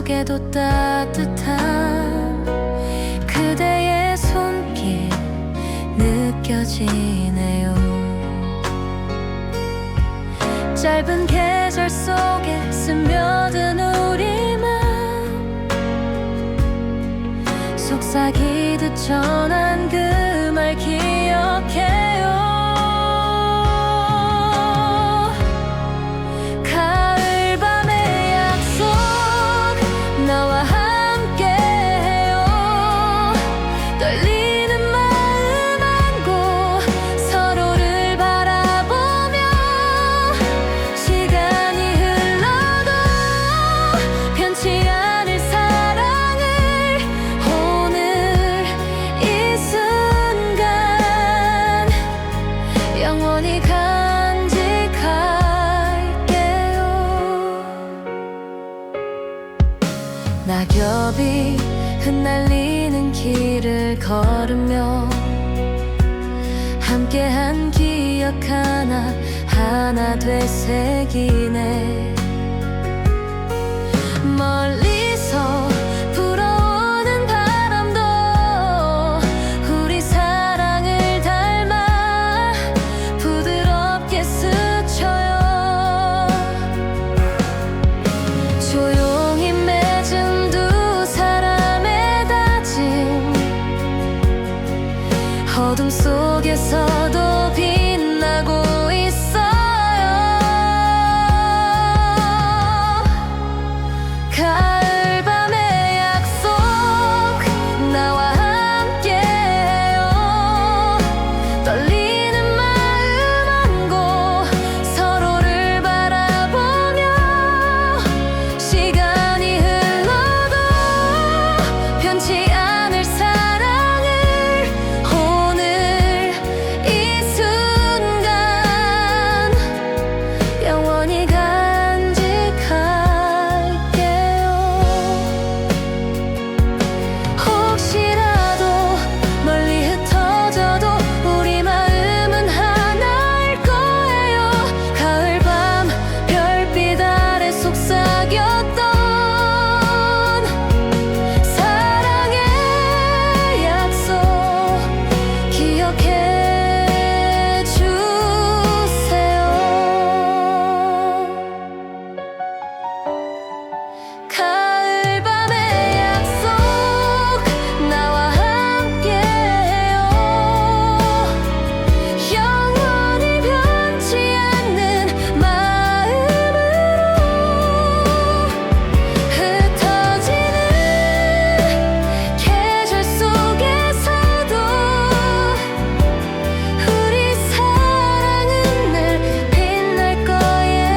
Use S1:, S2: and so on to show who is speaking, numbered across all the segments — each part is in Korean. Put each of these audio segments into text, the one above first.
S1: 속에도 따뜻한 그대의 손길 느껴지네요. 짧은 계절 속에 스며든 우리 맘, 속삭이듯 전한 그 말 기억해요. 가을밤의 약속 나와 함께해요. 떨리는 마음 안고 서로를 바라보며 시간이 흘러도 변치 않을 사랑을 오늘 이 순간 영원히 간직할게요. 낙엽이 흩날리는 길을 걸으며 함께한 기억 하나 되새기네. 멀리서 불어오는 바람도 우리 사랑을 닮아 부드럽게 스쳐요. 조용히 맺은 두 사람의 다짐, 어둠 속에서도 빛나고 있어요. 가을밤의 약속 나와 함께해요. 떨리는 마음 안고 서로를 바라보며 시간이 흘러도 변치 않을 사랑을 오늘 이 순간 영원히 간직할게요. 혹시라도 멀리 흩어져도 우리 마음은 하나일 거예요. 가을밤 별빛 아래 속삭였던 사랑의 약속 기억해 주세요. 가을밤의 약속 나와 함께해요. 영원히 변치 않는 마음으로 흩어지는 계절 속에서도 우리 사랑은 늘 빛날 거예요.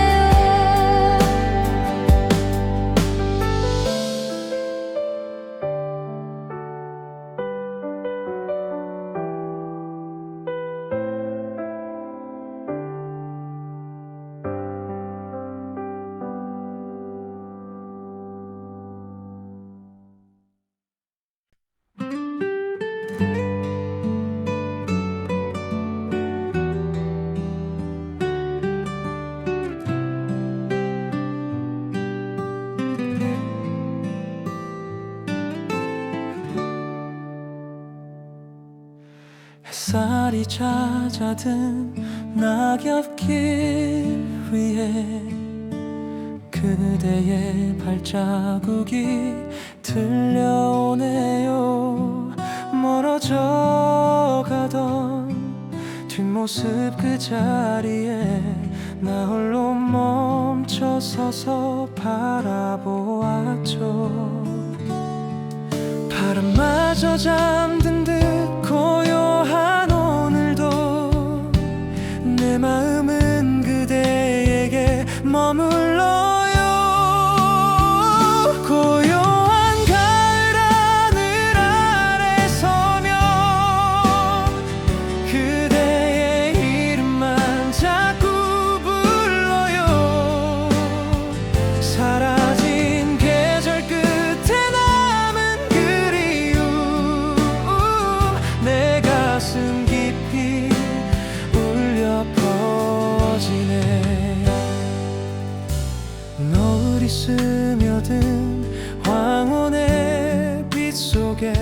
S2: 햇살이 잦아든 낙엽길 위에 그대의 발자국이 들려오네요. 멀어져 가던 뒷모습 그 자리에 나 홀로 멈춰서서 바라보았죠. 바람마저 잠든 듯 고요한 오늘도 내 마음은 그대에게 머물러요. 고요한 가을 하늘 아래 서면 그대의 이름만 자꾸 불러요. 사라진 계절 끝에 남은 그리움 내 가슴 깊이 울려 퍼지네. 노을이 스며든 황혼의 빛 속에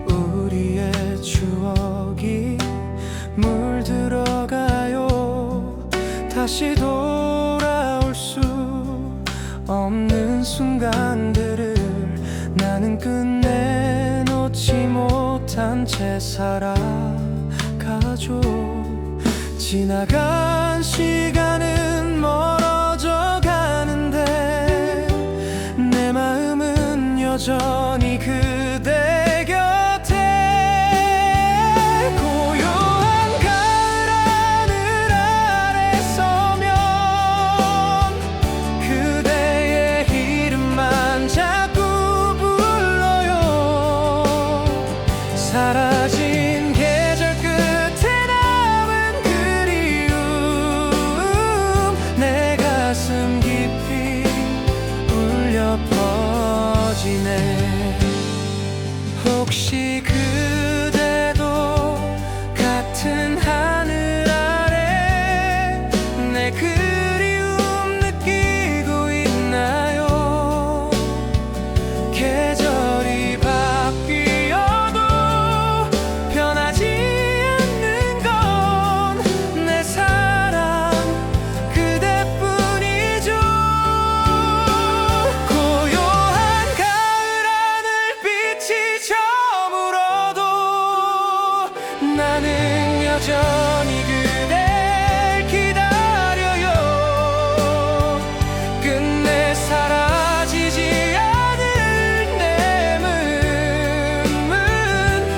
S2: 우리의 추억이 물들어가요. 다시 돌아올 수 없는 순간들을 나는 끝내 놓지 못한 채 살아가죠. 지나간 시간은 멀어져 가는데 내 마음은 여전히 그대 곁에. 고요한 가을 하늘 아래 서면 그대의 이름만 자꾸 불러요. 사라진 계절 끝에 남은 그리움 내 가슴 깊이 울려 퍼지네. 혹시 그대도 같은 하늘 아래 내 그리움 느끼고 있나요? 계절이 바뀌어도 변하지 않는 건 내 사랑 그대뿐이죠. 고요한 가을 하늘 빛이 저물어도 나는 여전히 그댈 기다려요. 끝내 사라지지 않을 내 마음은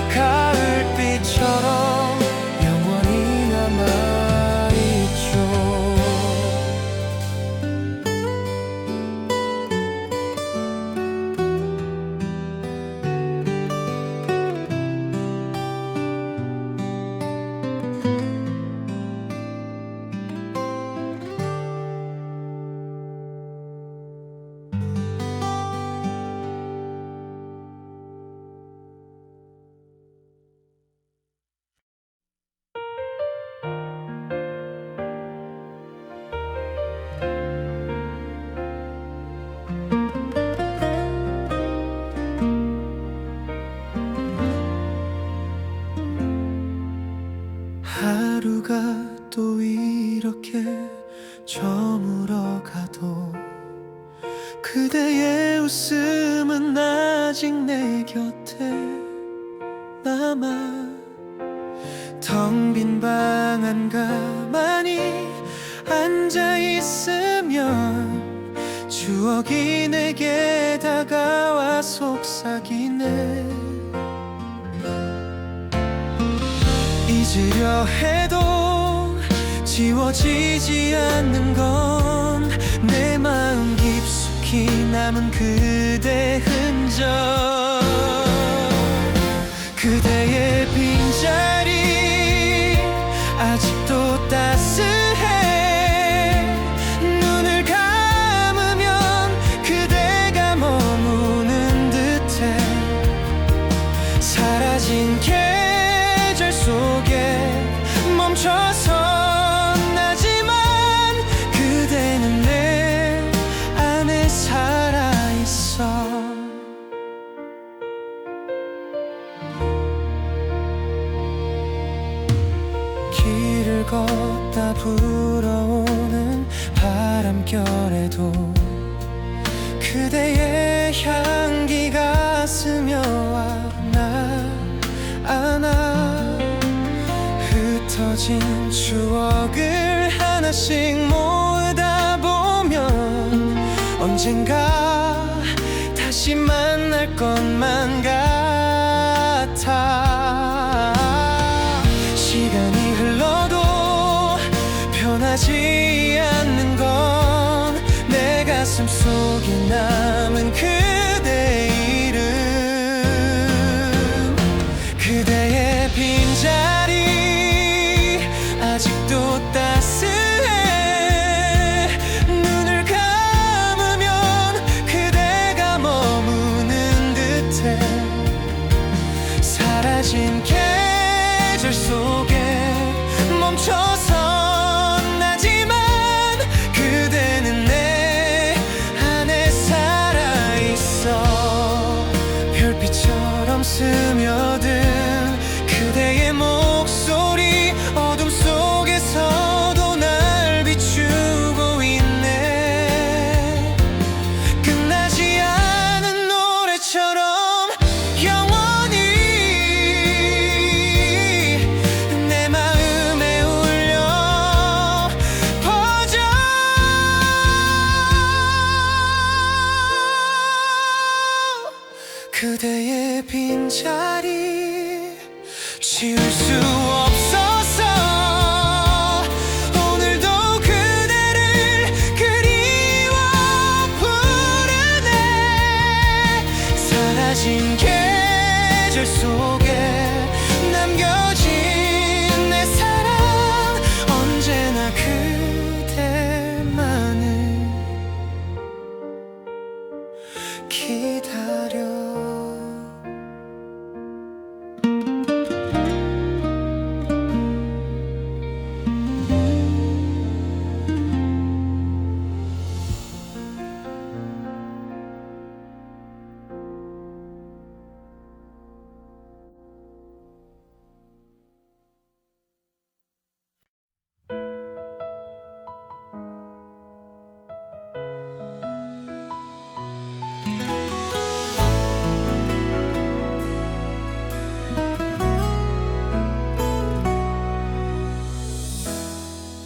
S2: 가을빛처럼 영원히 남아있죠. 하루가 또 이렇게 저물어가도 그대의 웃음은 아직 내 곁에 남아. 텅 빈 방 안 가만히 앉아있으면 추억이 내게 다가와 속삭이네. 잊으려 해도 지워지지 않는 건 내 마음 깊숙이 남은 그대 흔적. 그대의 빈자리 아직도 따스해. 눈을 감으면 그대가 머무는 듯해. 사라진 계절 속에 멈춰선 하지만 그대는 내 안에 살아있어. 길을 걷다 불어오는 바람결에도 그대의 향기가 스며와 나 안아. 흩어진 추억을 하나씩 모으다 보면 언젠가 다시 만날 것만 같아. 시간이 흘러도 변하지 않는 건 내 가슴 속에 남은 그대 이름. 그대의 빈자리 아직도 따스해. 눈을 감으면 그대가 머무는 듯해. 사라진 계절 속에 멈춰선 하지만 그대는 내 안에 살아있어. 그대의 빈자리 지울 수 없어서 오늘도 그대를 그리워 부르네. 사라진 계절 속에 남겨진 내 사랑 언제나 그대만을 기다려.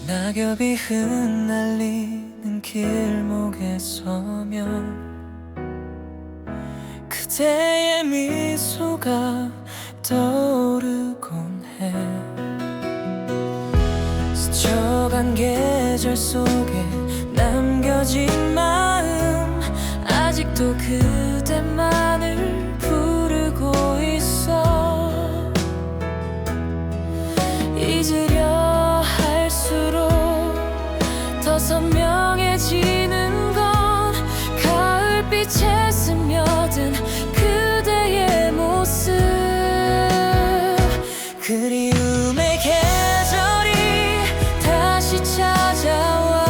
S2: 낙엽이 흩날리는 길목에 서면 그대의 미소가 떠오르곤 해. 스쳐간 계절 속에 남겨진 마음 아직도 그대만을 부르고 있어. 잊으려 할수록 더 선명해지는 건 가을빛에 스며든 그대의 모습. 그리움의 계절이 다시 찾아와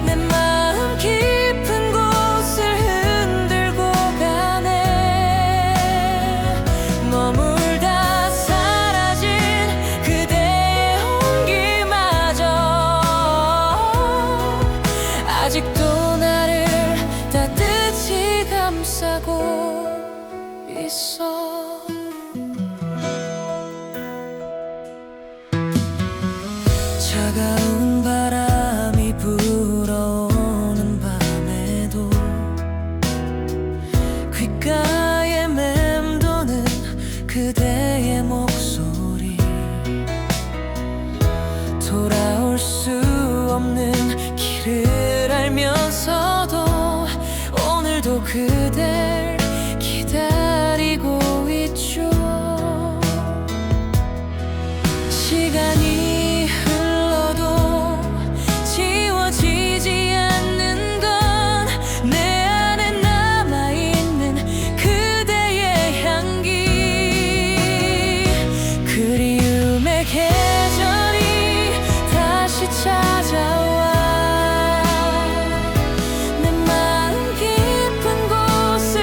S2: 내 마음 깊은 곳을 흔들고 가네. 머물다 사라진 그대의 온기마저 아직도 나를 따뜻히 감싸고 있어. 차가운 바람이 불어오는 밤에도 귓가에 맴도는 그대의 목소리. 돌아올 수 없는 길을 알면서도 오늘도 그댈 기다리고 있죠. 시간이 흘러도 지워지지 않는 건 내 안에 남아있는 그대의 향기. 그리움의 계절이 다시 찾아와 내 마음 깊은 곳을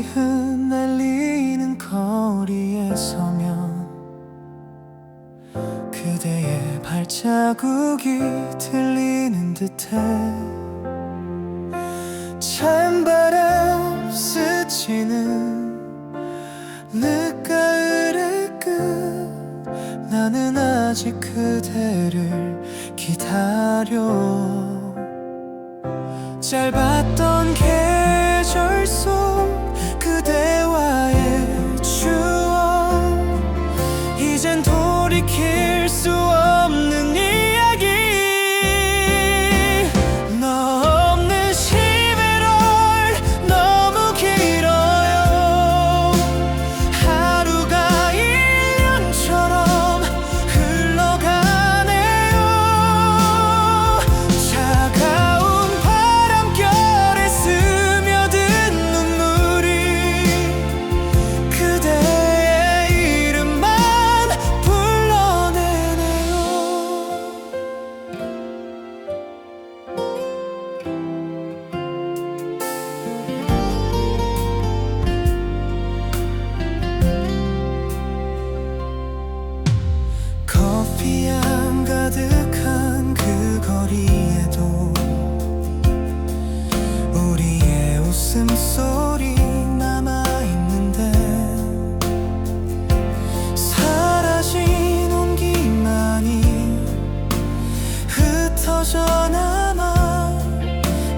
S2: 흩날리는 거리에 서면 그대의 발자국이 들리는 듯해. 찬바람 스치는 늦가을의 끝, 나는 아직 그대를 기다려. 짧았던 계절 속 그대와의 추억, 이젠 돌이킬 수 없는 이야기. 너 없는 11월 너무 길어요. 하루가 1년처럼 흘러가네요. 차가운 바람결에 스며든 눈물이 그대의 이름만 불러내네요. 커피향 가득한 그 거리에도 우리의 웃음소리 남아있는데, 사라진 온기만이 흩어져 남아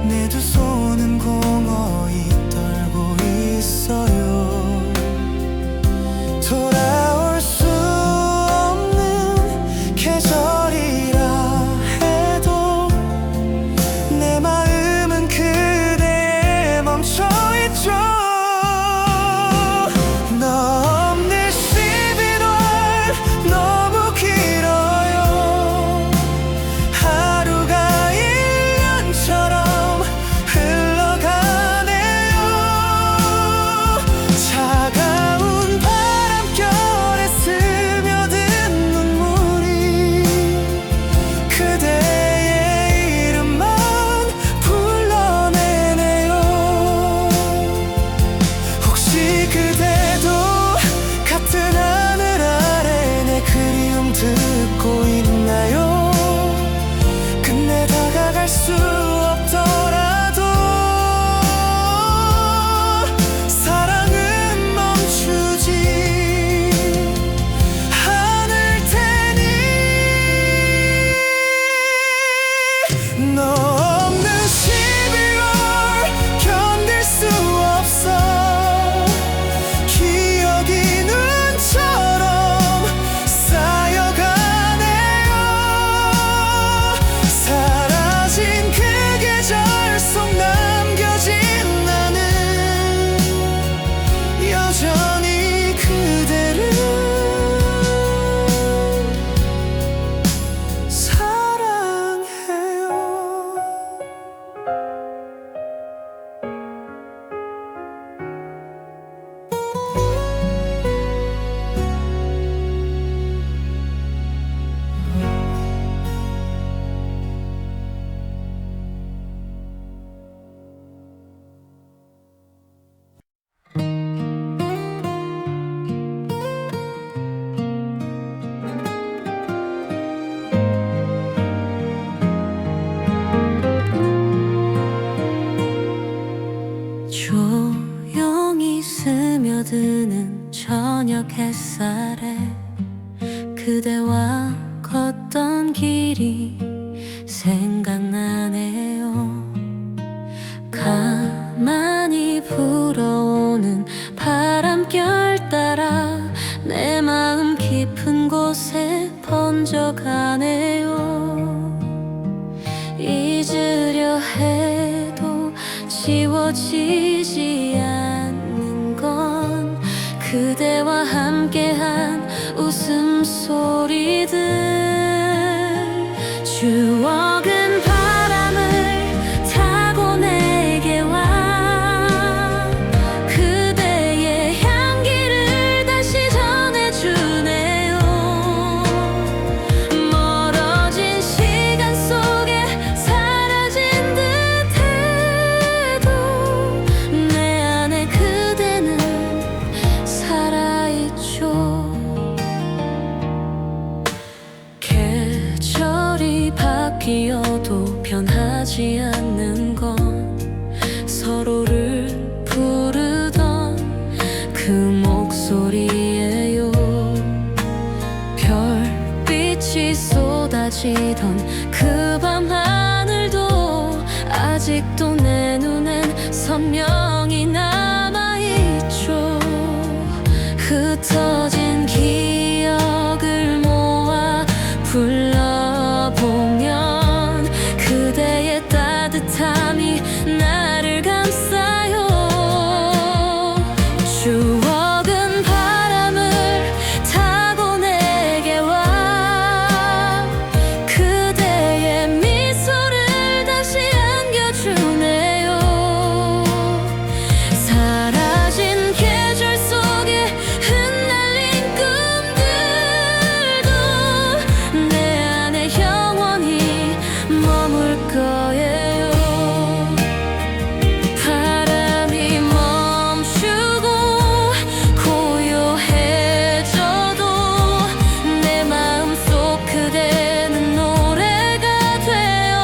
S2: 내 두 손은 공허히 떨고 있어요. 돌아올 수 없는 계절이라 해도 내 마음은 그대에 멈춰있죠. 너 없는 11월 너무 길어요. 하루가 1년처럼 흘러가네요. 차가운 바람결에 스며든 눈물이 그대의 이름만 불러내네요. 혹시 그대도 같은 하늘 아래 내 그리움 듣고 있나요? 끝내 다가갈 수 없더라도 사랑은 멈추지 않을 테니. 너 없는 12월 견딜 수 없어. 기억이 눈처럼 쌓여가네요. 사라진 그 계절 속 남겨진 나는 여전히 그대를 사랑해요. 조용히 스며드는 저녁 햇살에 그대와 걷던 길이 생각나네요. 가만히 불어오는 바람결 따라 내 마음 깊은 곳에 번져가네요. 잊으려 해도 지워지지 않는 건 그대와 함께한 웃음소리들. 추억은 바람을 타고 내게 와 그대의 향기를 다시 전해주네요. 멀어진 시간 속에 사라진 듯해도 내 안에 그대
S1: 변하지 않는 건 서로를 부르던 그 목소리예요. 별빛이 쏟아지던 그 밤 하늘도 아직도 내 눈엔 선명히 남아있죠. 흩어진 기억을 모아 불러보면 그대의 따뜻함이 나를 감싸요. 추억은 바람을 타고 내게 와 그대의 미소를 다시 안겨주네요. 사라진 계절 속에 흩날린 꿈들도 내 안에 영원히 머물 거예요. 바람이 멈추고 고요해져도 내 마음속 그대는 노래가 되어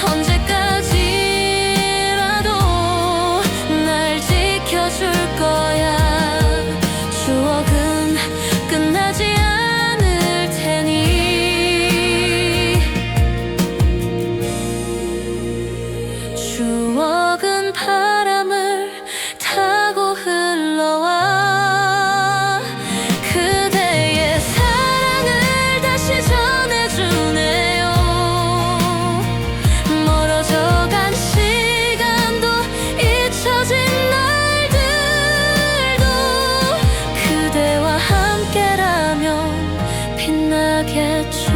S1: 언제까지라도 날 지켜줄 거야. 추억은 끝나지 않을 테니. 추억은 바람을 타고 흘러와 그대의 사랑을 다시 전해주네요. 멀어져간 시간도 잊혀진 날들도 그대와 함께라면 빛나겠죠.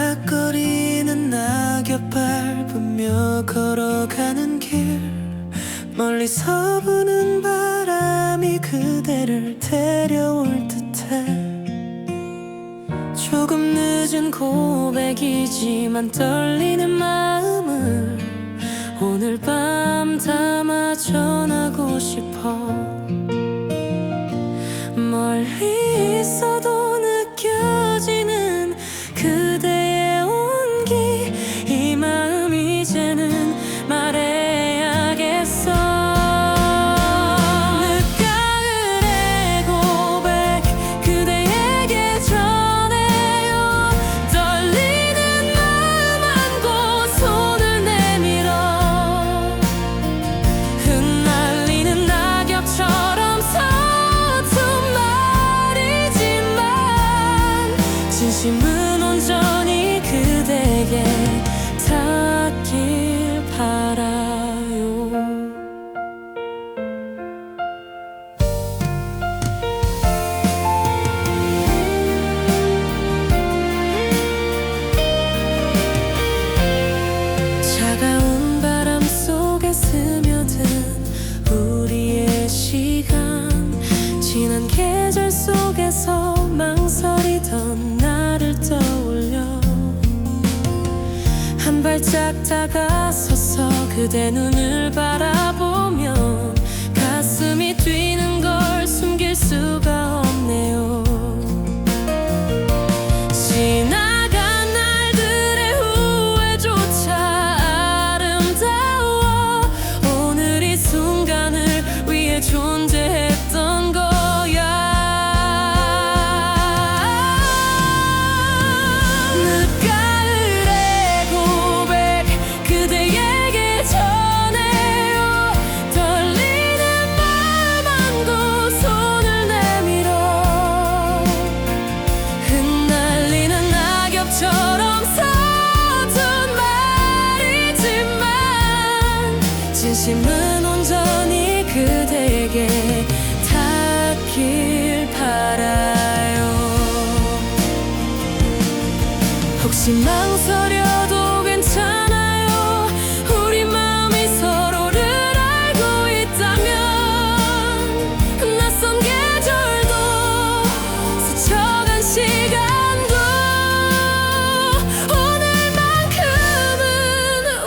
S2: 바스락거리는 낙엽 밟으며 걸어가는 길 멀리서 부는 바람이 그대를 데려올 듯해. 조금 늦은 고백이지만 떨리는 마음을 오늘 밤 담아 전하고 싶어. 멀리 있어도 느껴지는 그대의 온기 이 마음 이제는 말해야겠어. 늦가을의 고백 그대에게 전해요. 떨리는 마음 안고 손을 내밀어 흩날리는 낙엽처럼 서툰 말이지만 진심은 온전히 그대에게 닿길 바라요. 차가운 바람 속에 스며든 우리의 시간 지난 계절 속에서 망설이던 나를 떠올려 한 발짝 다가서서 그대 눈을 바라보면 가슴이 뛰는 걸 숨길 수가 없네요. 지나간 날들의 후회조차 아름다워 오늘 이 순간을 위해 존재했던 거야. 늦가을의 고백 그대에게 전해요. 떨리는 마음 안고 손을 내밀어 흩날리는 낙엽처럼 서툰 말이지만 진심은 온전히 그대에게 닿길 바라요.
S1: 혹시 망설여도 괜찮아요. 우리 마음이 서로를 알고 있다면 낯선 계절도 스쳐간 시간도 오늘만큼은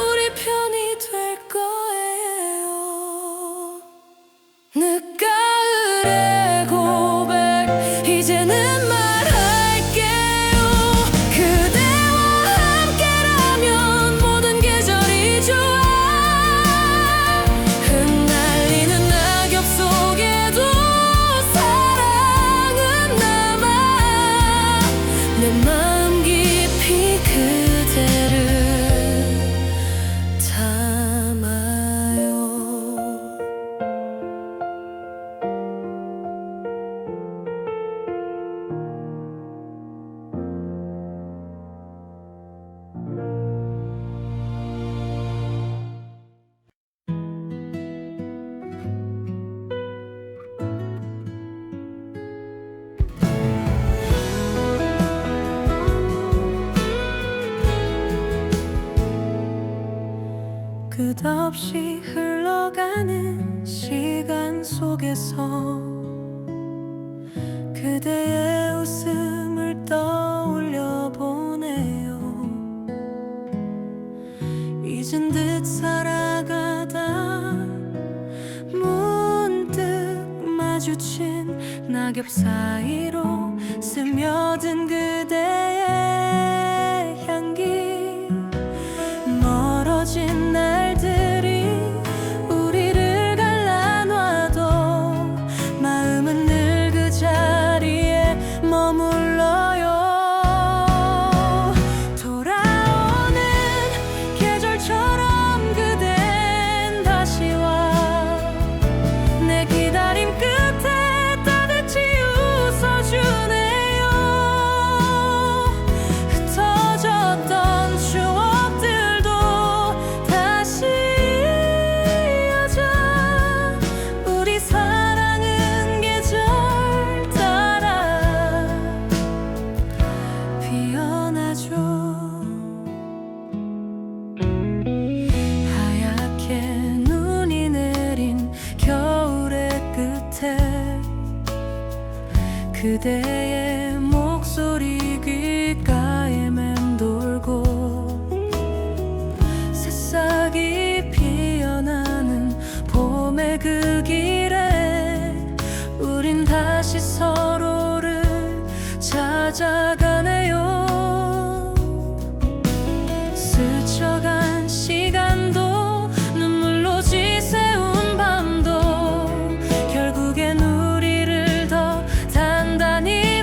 S1: 우리 편이 될 거예요. 늦가을의 고백 이제는 말할게요. 그대와 함께라면 모든 계절이 좋아. 흩날리는 낙엽 속에도 사랑은 남아. 내 마음 깊이 그대를 담아요. 끝없이 흘러가는 시간 속에서 그대의 웃음을 떠올려 보네요. 잊은 듯 살아가다 문득 마주친 낙엽 사이로 스며든 그대의 향기. 멀어진 날들이 우리를 갈라놔도 마음은 늘 그 자리에 머물러요. 돌아오는 계절처럼 그댄 다시 와. 내 기다림 끝에 따뜻히 웃어주네요. 흩어졌던 추억들도 다시 이어져. 우리 사랑은 계절 따라 피어나죠. 하얗게 눈이 내린 겨울의 끝에 그대의 목소리 귓가에 맴돌고 새싹이 피어나는 봄의 그 길에 우린 다시 서로를 찾아가네요. 스쳐간 시간도 눈물로 지새운 밤도 결국엔 우리를 더 단단히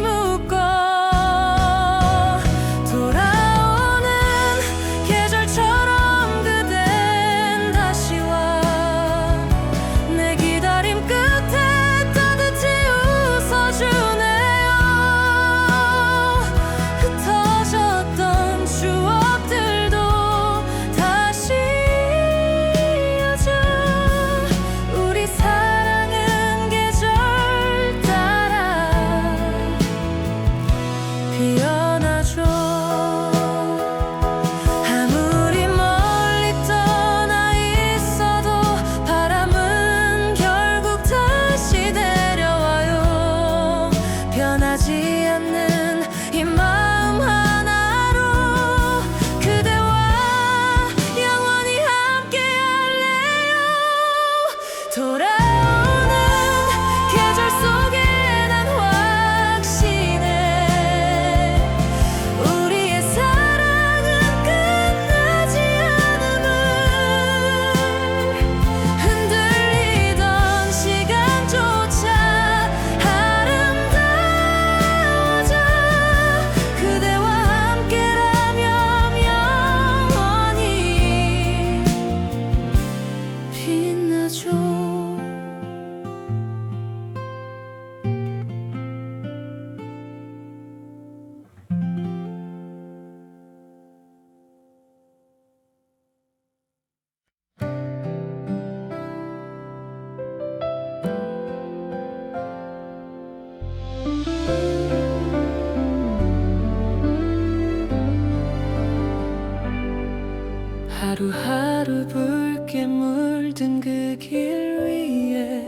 S1: 하루하루 붉게 물든 그 길 위에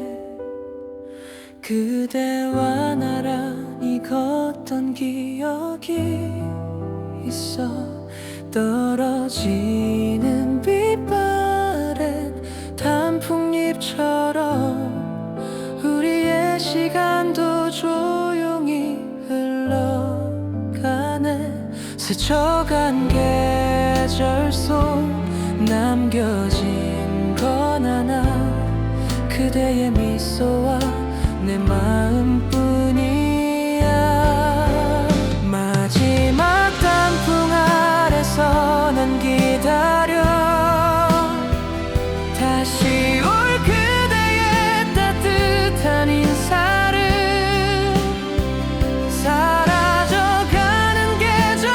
S1: 그대와 나란히 걷던 기억이 있어. 떨어지는 빛바랜 단풍잎처럼 우리의 시간도 조용히 흘러가네. 스쳐간 계절 속 남겨진 건 하나, 그대의 미소와 내 마음뿐이야. 마지막 단풍 아래서 난 기다려 다시 올 그대의 따뜻한 인사를. 사라져가는 계절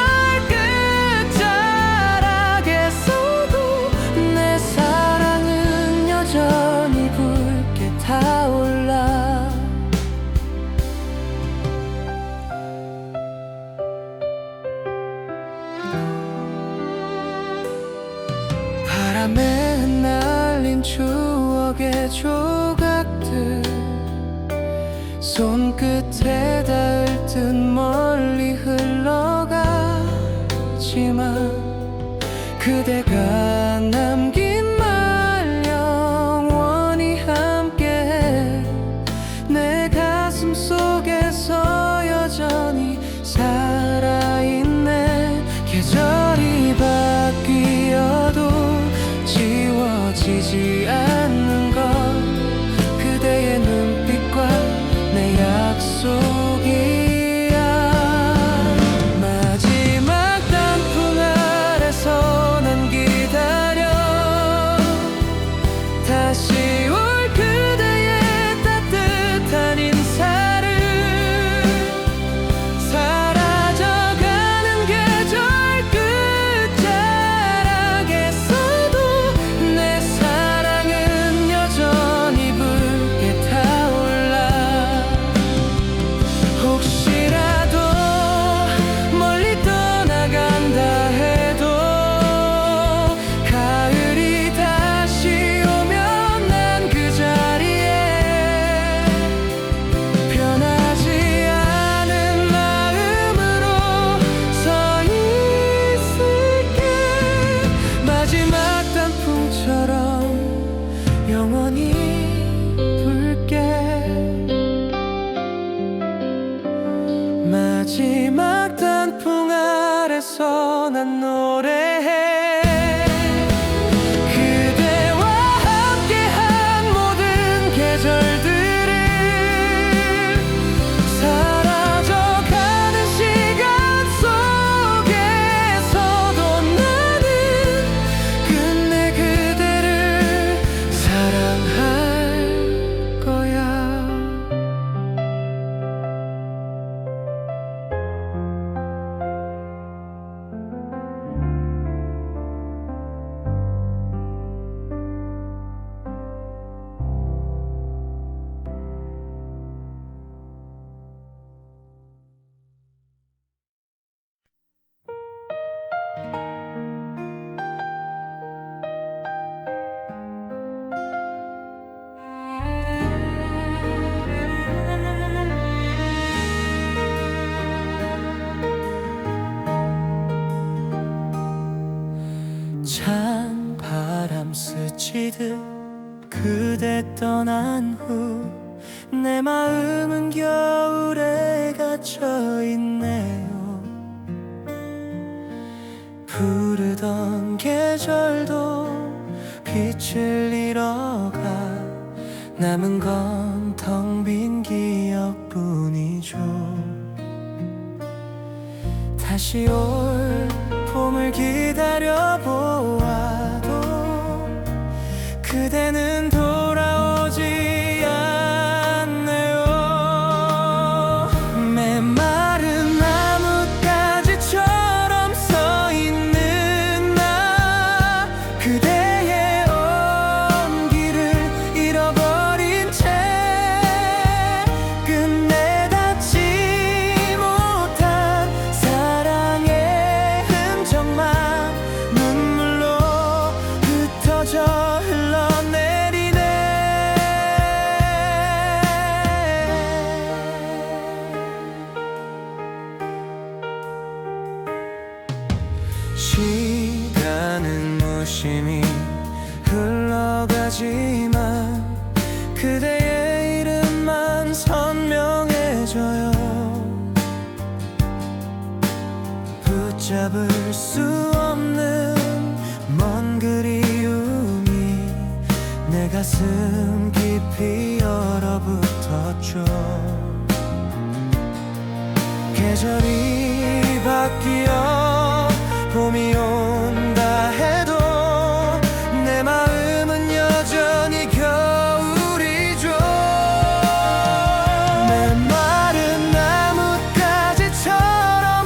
S1: 끝자락에서도 내 사랑은 여전히 붉게 타올라. 바람에 흩날린 추억의 조각들 손끝에 닿을 듯 멀리 흘러가지만 그대가 남긴 말 영원히 함께해. 내 가슴 속에서 여전히 살아있네. 계절이 바뀌어도 지워지지 않는 것 그대의 눈빛과 내 약속이야. 마지막 단풍 아래서 난 기다려 다시 올 그대의 따뜻한 인사를. 사라져가는 계절 끝자락에서도 내 사랑은 여전히 붉게 타올라. 혹시라도 멀리 떠나간다 해도 가을이 다시 오면 난 그 자리에 변하지 않은 마음으로 서 있을게. 마지막 단풍처럼 영원히 붉게. 마지막 단풍 아래서 난 노래해. 그대와 함께한 모든 계절들을. 사라져가는 시간 속에서도 나는 끝내 그대를 사랑할 거야. 찬 바람 스치듯 그대 떠난 후 내 마음은 겨울에 갇혀있네요. 부르던 계절도 빛을 잃어가 남은 건 텅 빈 기억뿐이죠. 다시 올 봄을 기다려보아도 그대는 돌아오지 않네요. 메마른 나뭇가지처럼 서있는 나 그대의 온기를 잃어버린 채 끝내 닿지 못한 사랑의 흔적만 눈물로
S2: 열심히 흘러가지만 그대의 이름만 선명해져요. 붙잡을 수 없는 먼 그리움이 내 가슴 깊이 얼어붙었죠. 계절이 바뀌어 봄이 온다 해도 내 마음은 여전히 겨울이죠. 메마른 나뭇가지처럼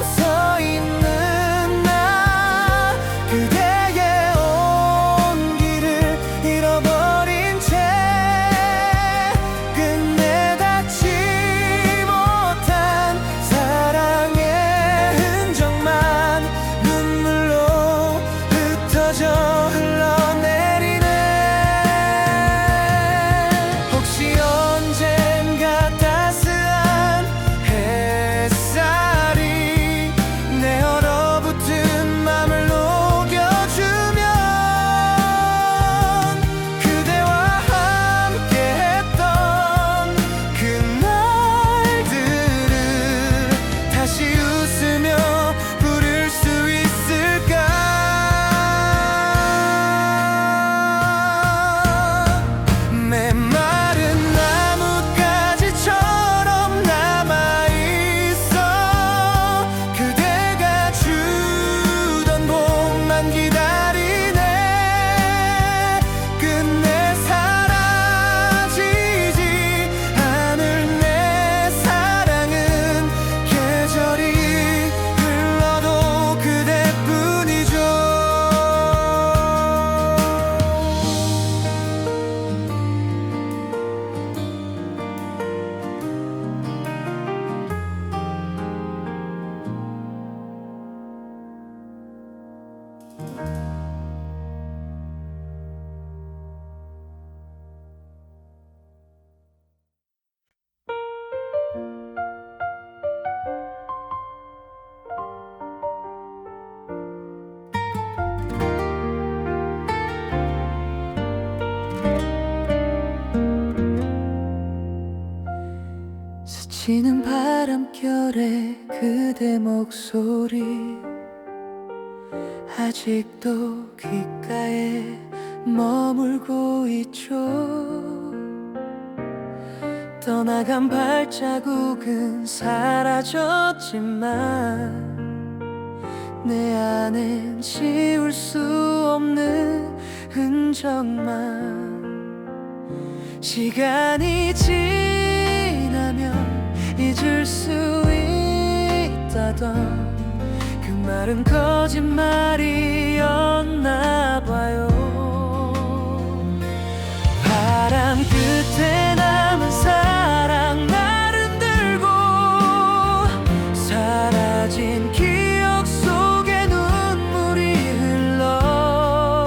S2: 서 있는 나, 그대의 온기를 잃어버린 채 끝내 닿지 못한 사랑의 흔적만 눈물로 흩어져 흘러내리네. 혹시 언젠가 따스한 햇살이 내 얼어붙은 맘을 녹여주면 그대와 함께했던 그날들을 다시 웃으며 부를 수 있을까? 메마른 나뭇가지처럼 남아있어 그대가 주던 봄만 기다리네. 끝내 사라지지 않을 내 사랑은 계절이 흘러도 그대뿐이죠.
S1: 스치는 바람결에 그대 목소리 아직도 귓가에 머물고 있죠. 떠나간 발자국은 사라졌지만 내 안엔 지울 수 없는 흔적만. 시간이 지나면 잊을 수 있다던 그 말은 거짓말이었나 봐요. 바람 끝에 남은 사랑 나름 들고 사라진 기억 속에 눈물이 흘러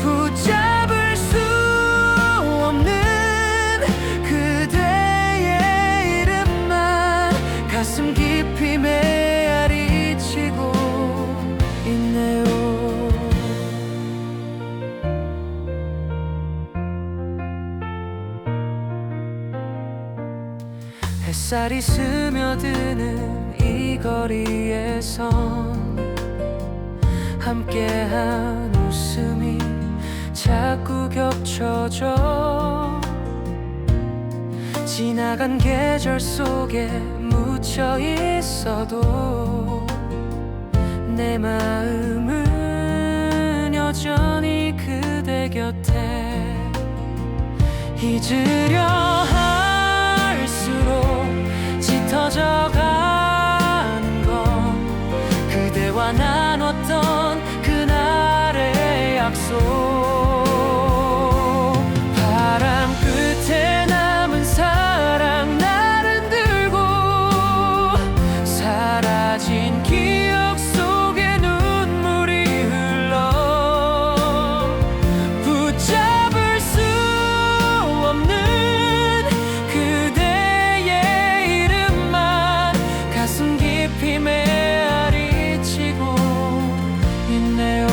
S1: 붙잡을 수 없는 그대의 이름만 가슴 깊이 메아리 치고 있네요. 햇살이 스며드는 이 거리에선 함께한 웃음이 자꾸 겹쳐져 지나간 계절 속에 묻혀 있어도 내 마음은 여전히 그대 곁에. 잊으려 할수록 짙어져 가는 건 그대와 나눴던 그날의 약속. 바람 끝에 남은 사랑 나름 들고 사라진 기억 속에 눈물이 흘러 붙잡을 수 없는 그대의 이름만 가슴 깊이 메아리 치고 있네요.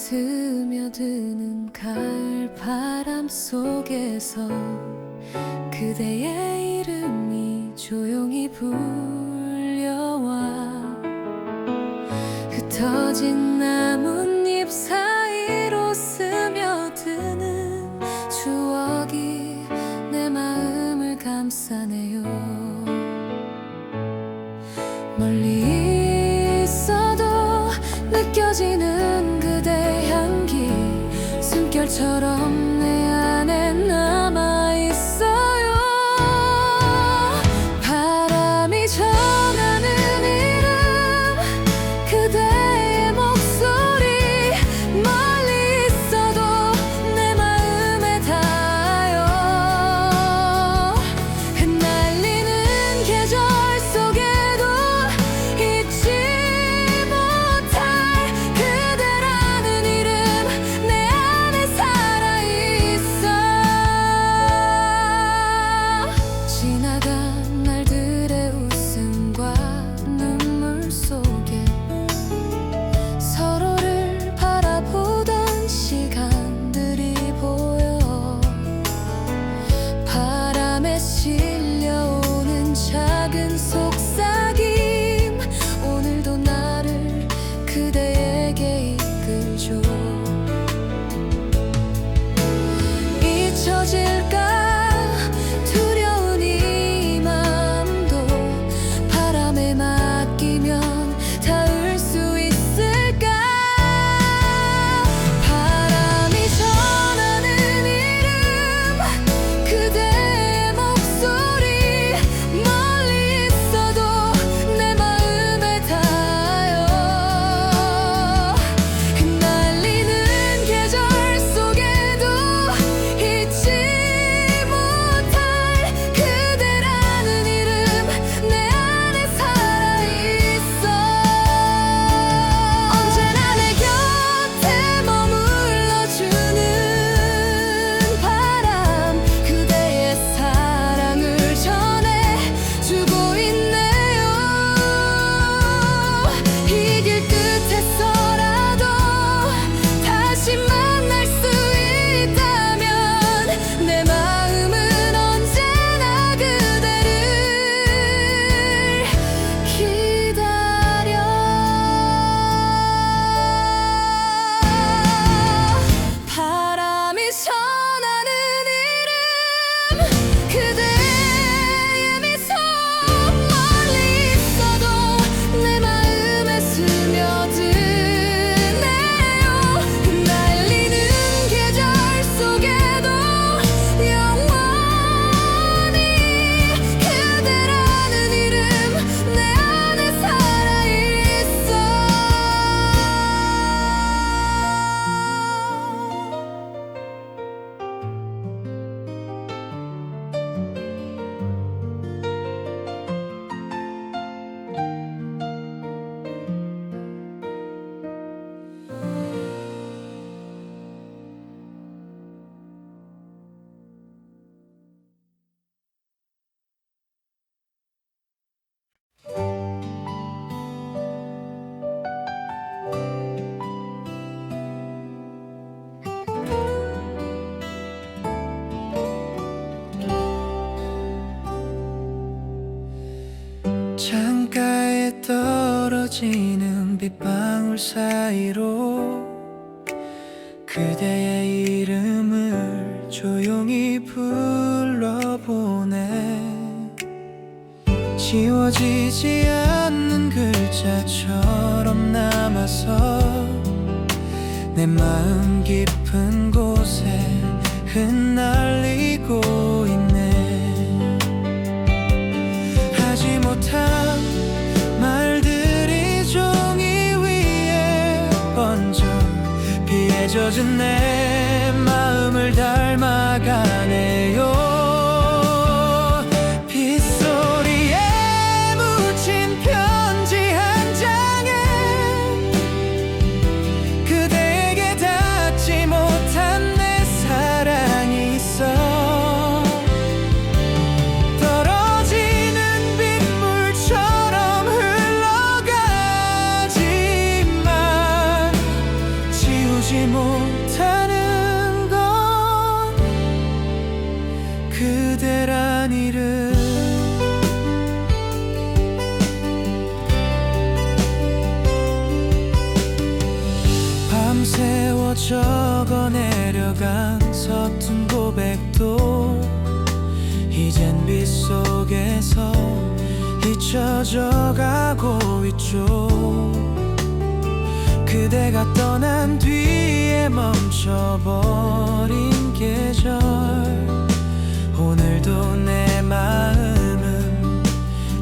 S1: 스며드는 가을 바람 속에서 그대의 이름이 조용히 불려와 흩어진 나뭇잎 사이로 스며드는 추억이 내 마음을 감싸네요. 멀리 있어도 느껴지는 그대 향기 숨결처럼 내 안에 남아있어요. 바람이 전하는 이름 그대의 목소리 멀리 있어도 내 마음에 닿아요. 흩날리는 계절 속에도 잊지 못할 그대라는 이름 내 안에 살아있어. 지나간 날들의 웃음과 눈물 속에 서로를 바라보던 시간들이 보여 바람에 실려오는 작은 속삭임 오늘도 나를 그대에게 이끌죠. 잊혀질까 두려운 이 마음도 바람에 맡기면 닿을 수 있을까. 바람이 전하는 이름 그대의 목소리 멀리 있어도 내 마음에 닿아요. 흩날리는 계절 속에도 잊지 못할 그대라는 이름 내 안에 살아있어. 언제나 내 곁에 머물러주는 바람 그대의 사랑을 전해주고 있네요. 이 길 끝에서라도 다시 만날 수 있다면 내 마음은 언제나 그대를 기다려. 바람이 전하는 이름 그대의 미소 멀리 있어도 내 마음에 스며드네요. 흩날리는 계절 속에도 영원히 그대라는 이름 내 안에 살아있어.
S2: 창가에 떨어지는 빗방울 사이로 그대의 이름을 조용히 불러보네. 지워지지 않는 글자처럼 남아서 내 마음 깊은 곳에 흩날리고 있네. 하지 못한 말들이 종이 위에 번져 비에 젖은 내 마음을 닮아가네요. 빗소리에 묻힌 편지 한 장에 그대에게 닿지 못한 내 사랑이 있어. 떨어지는 빗물처럼 흘러가지만 지우지 속에서 잊혀져 가고 있죠. 그대가 떠난 뒤에 멈춰버린 계절, 오늘도 내 마음은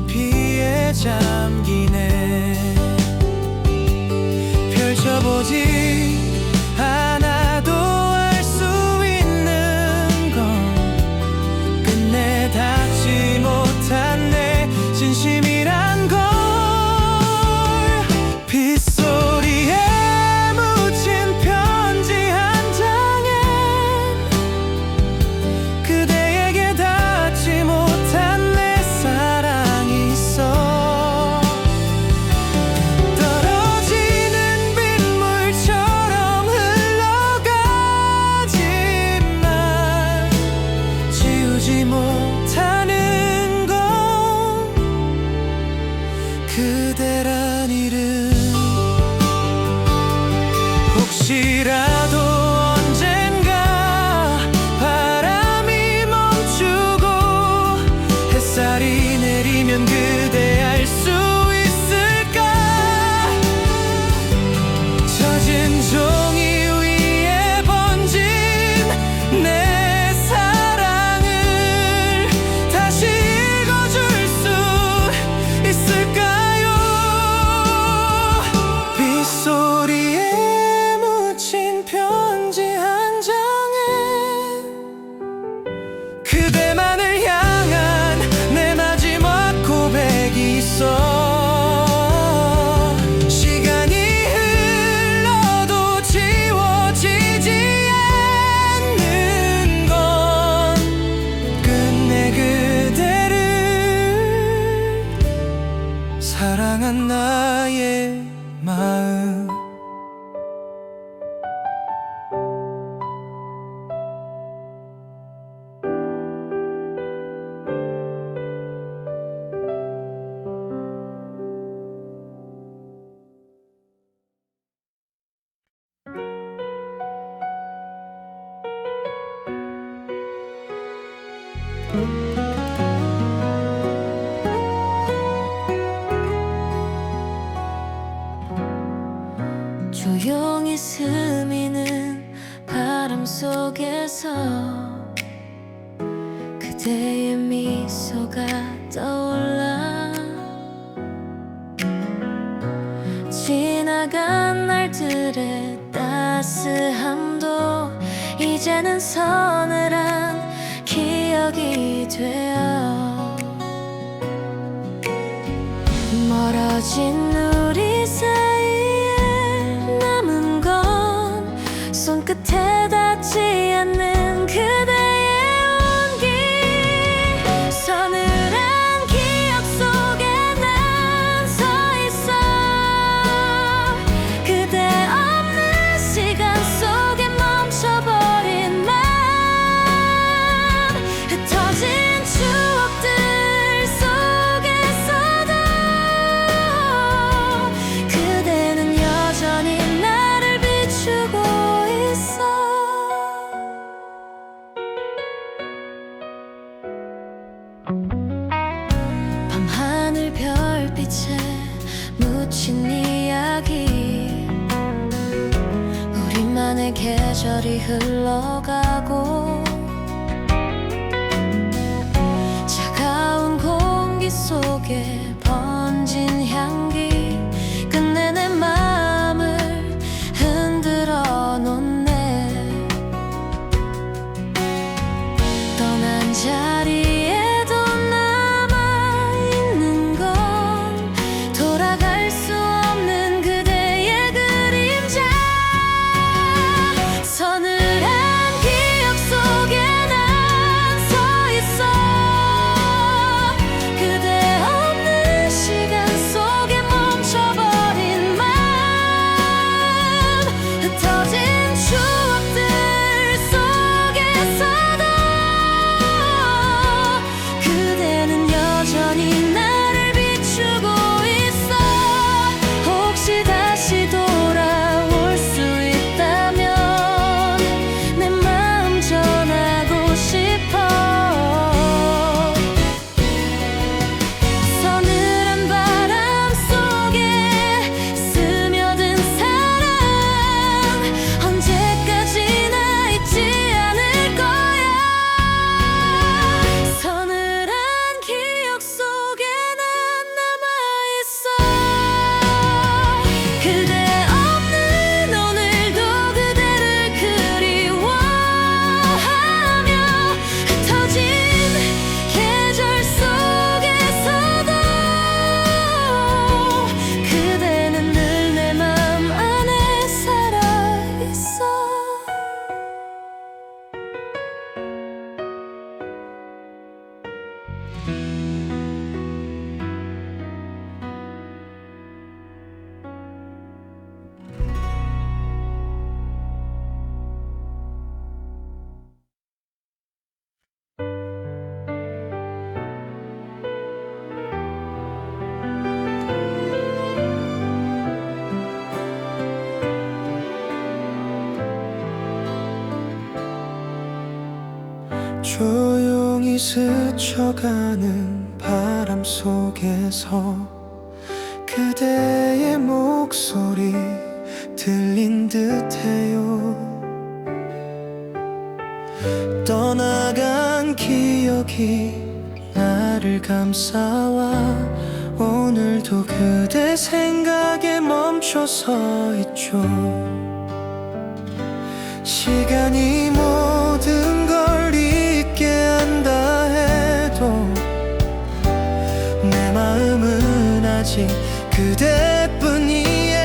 S2: 비에 잠기네. 펼쳐보지 않아도 알 수 있는 건 끝내 닿지 못한 내 진심이란 걸. 빗소리에 묻힌 편지 한 장엔 그대에게 닿지 못한 내 사랑이 있어. 떨어지는 빗물처럼 흘러가지만 지우지 못하는 건 그대란 이름. 혹시라도 언젠가 바람이 멈추고 햇살이 내리면 그대 알 수 있을까? 젖은 종이 위에 번진 내 사랑을 다시 읽어줄 수 있을까요? 빗소리에 묻힌 편지 한 장엔 그대만을 향한 내 마지막 고백이 있어. 시간이 흘러도 지워지지 않는 건 끝내 그대를 사랑한 나의 마음.
S1: 조용히 스미는 바람 속에서 그대의 미소가 떠올라. 지나간 날들의 따스함도 이제는 서늘한 기억이 되어 멀어진 우리 사이에 남은 건 손끝에 닿지 않는 그대의 온기. 서늘한 기억 속에 난 서 있어. 그대 없는 시간 속에 멈춰버린 맘. 흩어진 추억들 속에서도 그대는 여전히 나를 비추고 있어. 밤하늘 별빛에 묻힌 이야기, 우리만의 계절이 흘러가고 차가운 공기 속에 번진 향기, 끝내 내 마음을 흔들어 놓네. 떠난 자리에도 남아있는 건 돌아갈 수 없는 그대의 그림자. 서늘한 기억 속에 난 서 있어. 그대 없는 시간 속에 멈춰버린 맘. 흩어진 추억들 속에서도
S2: 조용히 스쳐가는 바람 속에서 그대의 목소리 들린 듯해요. 떠나간 기억이 나를 감싸와 오늘도 그대 생각에 멈춰서 있죠. 시간이 모든 걸 잊게 한다 해도 내 마음은 아직 그대뿐이에요.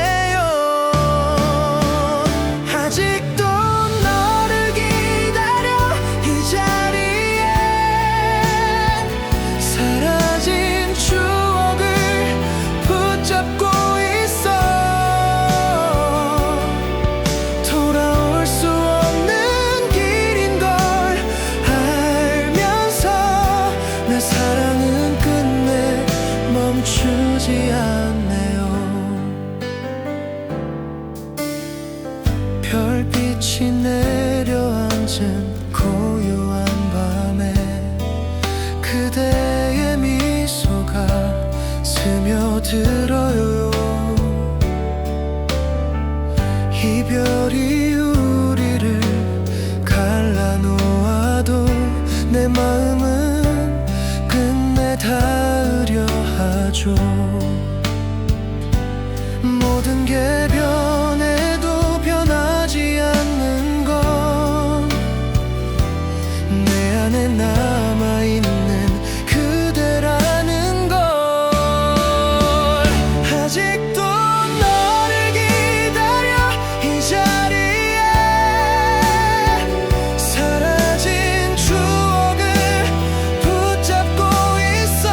S2: 아직도 너를 기다려 이 자리에 사라진 추억을 붙잡고 있어. 돌아올 수 없는 길인 걸 알면서 내 사랑은 끝내 멈추지 않네요. 별빛이 내려앉은 고요한 밤에 그대의 미소가 스며들어요. 이별이 우리를 갈라놓아도 내 마음은 끝내 닿으려 하죠. 모든 게 변해도 변하지 않는 건 내 안에 남아있는 그대라는 걸. 아직도 너를 기다려 이 자리에 사라진 추억을 붙잡고 있어.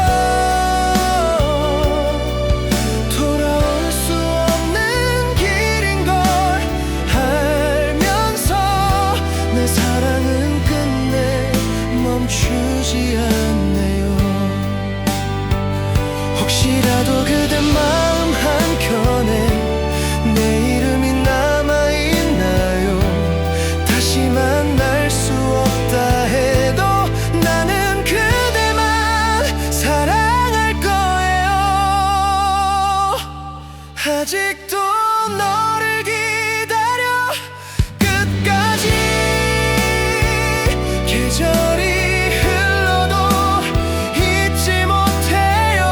S2: 돌아올 수 없는 길인 걸 알면서 내 사랑은 끝내 멈추지 않네요. 혹시라도 그대 마음 한켠에 내 이름이 남아있나요? 다시 만날 수 없다 해도 나는 그대만 사랑할 거예요. 아직도 너를 기다려 끝까지. 계절이 흘러도 잊지 못해요.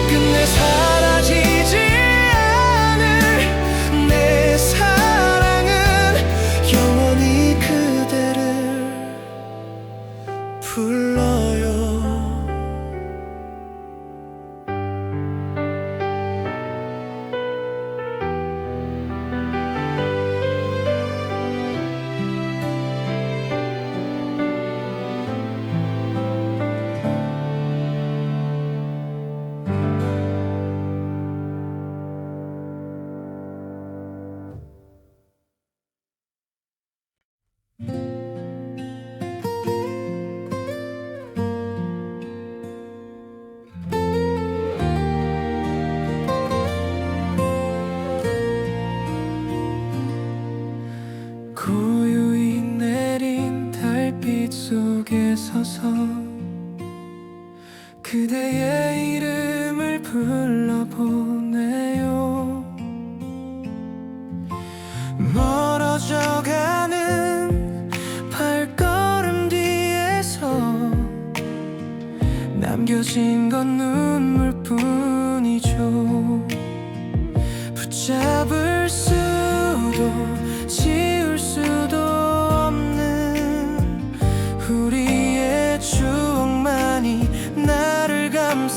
S2: 끝내 사라지지 않을 내 사랑은 영원히 그대를 불러요. 고요히 내린 달빛 속에 서서 그대의 이름을 불러보네요. 멀어져가는 발걸음 뒤에서 남겨진 건 눈물뿐이죠. 붙잡을 수도 지울 수도 없는 우리의 추억만이 나를 감싸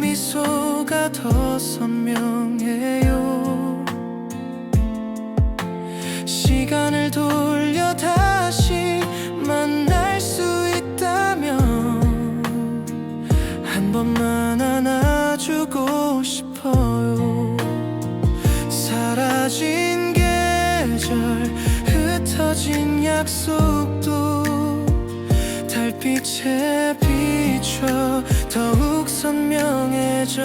S2: 미소가 더 선명해요. 시간을 돌려 다시 만날 수 있다면 한 번만 안아주고 싶어요. 사라진 계절, 흩어진 약속도 달빛에 비춰 더욱 선명해져.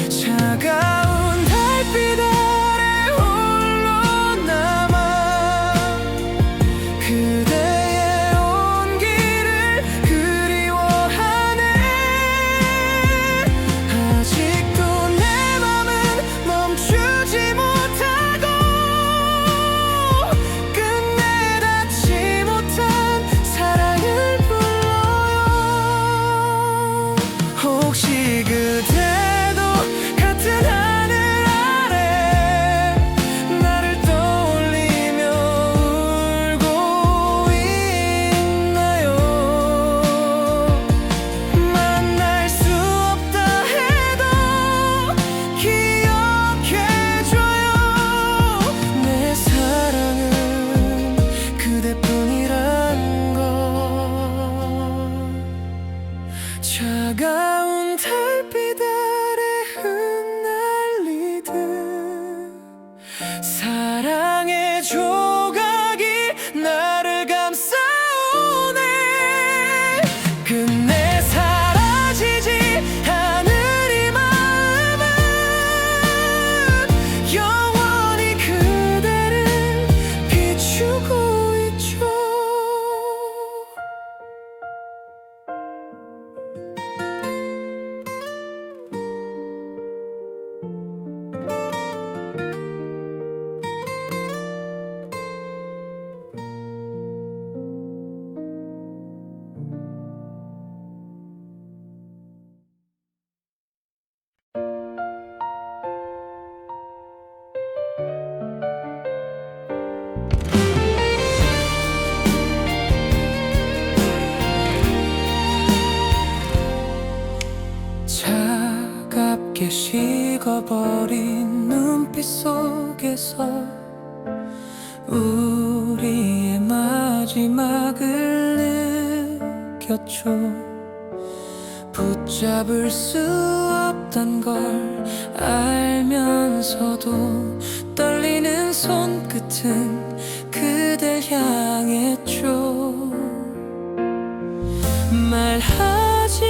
S2: 차가운 달빛 아래 홀로 남아 그대의 온기를 그리워하네. 아직도 내 맘은 멈추지 못하고 끝내 닿지 못한 사랑을 불러요. 혹시 그대도 같은 하늘 아래 나를 떠올리며 울고 있나요? 만날 수 없다 해도 기억해줘요. 내 사랑은 그대뿐이란 걸. 차가운 달빛 아래 흩날리듯 사랑의 조각이 나를 감싸오네. 끝내 사라지지 않을 이 마음은 영원히 그대를 비추고 있죠. 차갑게 식어버린 눈빛 속에서 우리의 마지막을 느꼈죠. 붙잡을 수 없단 걸 알면서도 떨리는 손끝은 그댈 향했죠. 말하지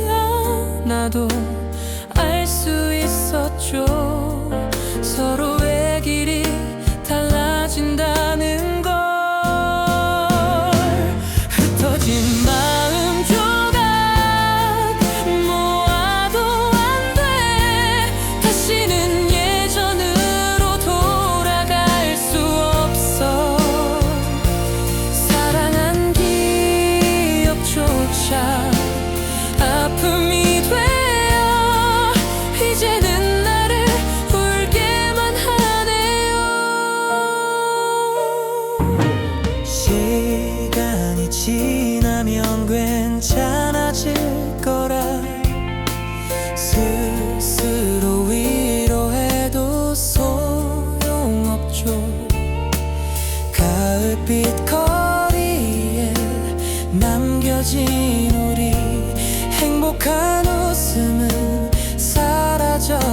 S2: 않아도 알 수 있었죠. 서로의 길이 달라진다는 걸. 흩어진 마음 조각 모아도 안 돼. 다시는 예전으로 돌아갈 수 없어. 사랑한 기억조차 아픔이 되어 이제는 나를 울게만 하네요. 시간이 지나면 괜찮아질 거라 스스로 위로해도 소용없죠. 가을빛 거리에 남겨진 우리 행복한 웃음은 사라져갔죠.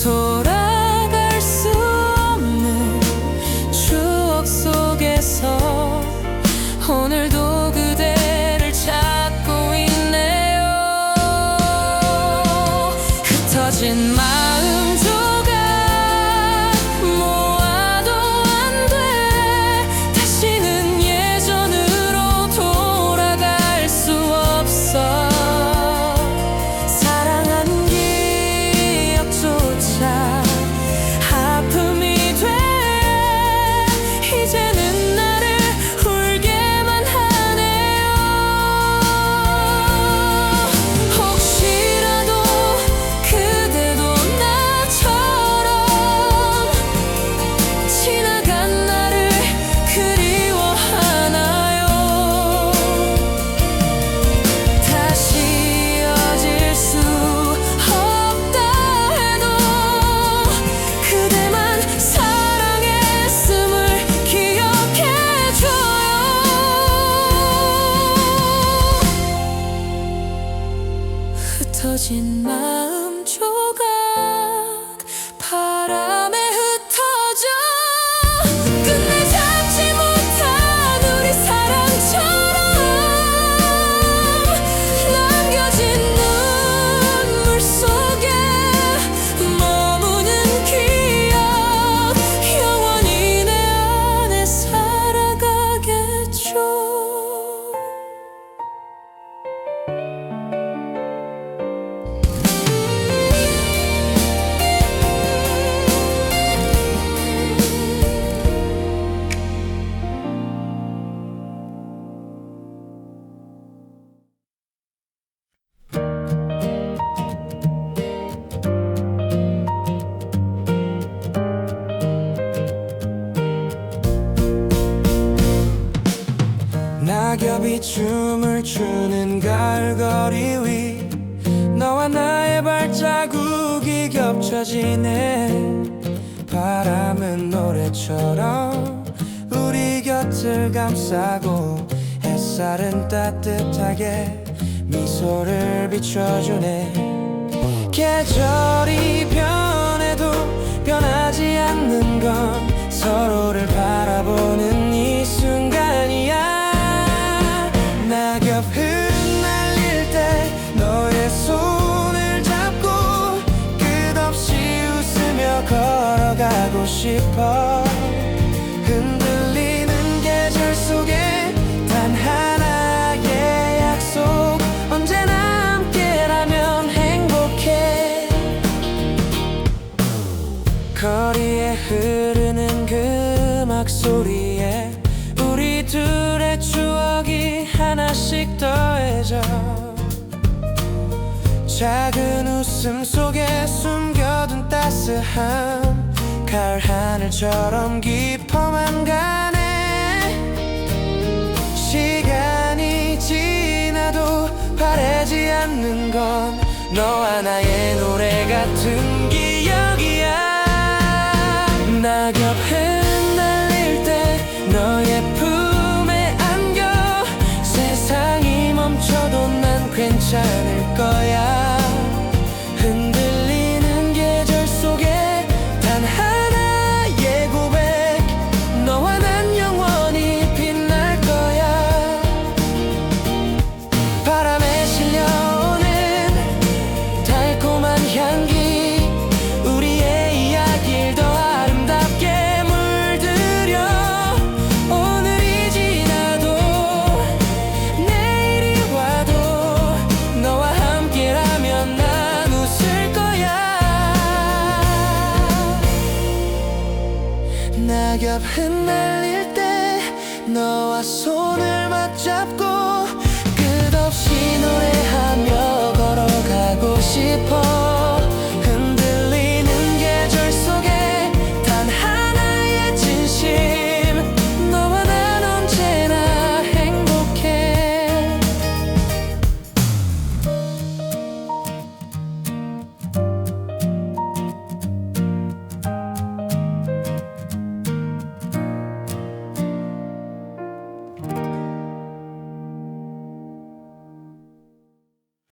S2: 돌아갈 수 없는 추억 속에서 오늘도 그대를 찾고 있는
S1: 흩어진 마음 조각 바람에 흩어져 끝내 잡지 못한 우리 사랑처럼 남겨진 눈물 속에 머무는 기억 영원히 내 안에 살아가겠죠.
S2: 낙엽이 춤을 추는 가을거리 위 너와 나의 발자국이 겹쳐지네. 바람은 노래처럼 우리 곁을 감싸고 햇살은 따뜻하게 미소를 비춰주네. 계절이 변해도 변하지 않는 건 서로를 바라보는 이 순간이야. 낙엽 흩날릴 때 너의 손을 잡고 끝없이 웃으며 걸어가고 싶어. 흔들리는 계절 속에 단 하나의 약속, 언제나 함께라면 행복해. 거리에 흐르는 그 음악 소리에 우리 둘의 추억이 하나씩 더해져. 작은 웃음 속에 숨겨둔 따스함 가을 하늘처럼 깊어만 가네. 시간이 지나도 바래지 않는 건 너와 나의 노래 같은 기억이야. 낙엽 흩날릴 때 너의 품에 안겨 세상이 멈춰도 난 괜찮을 거야. 흔들리는 계절 속에 단 하나의 고백, 너와 난 영원히 빛날 거야. 바람에 실려오는 달콤한 향기 우리의 이야기를 더 아름답게 물들여. 오늘이 지나도 내일이 와도 너와 함께라면 난 웃을 거야. 낙엽 흩날릴 때 너와 손을 맞잡고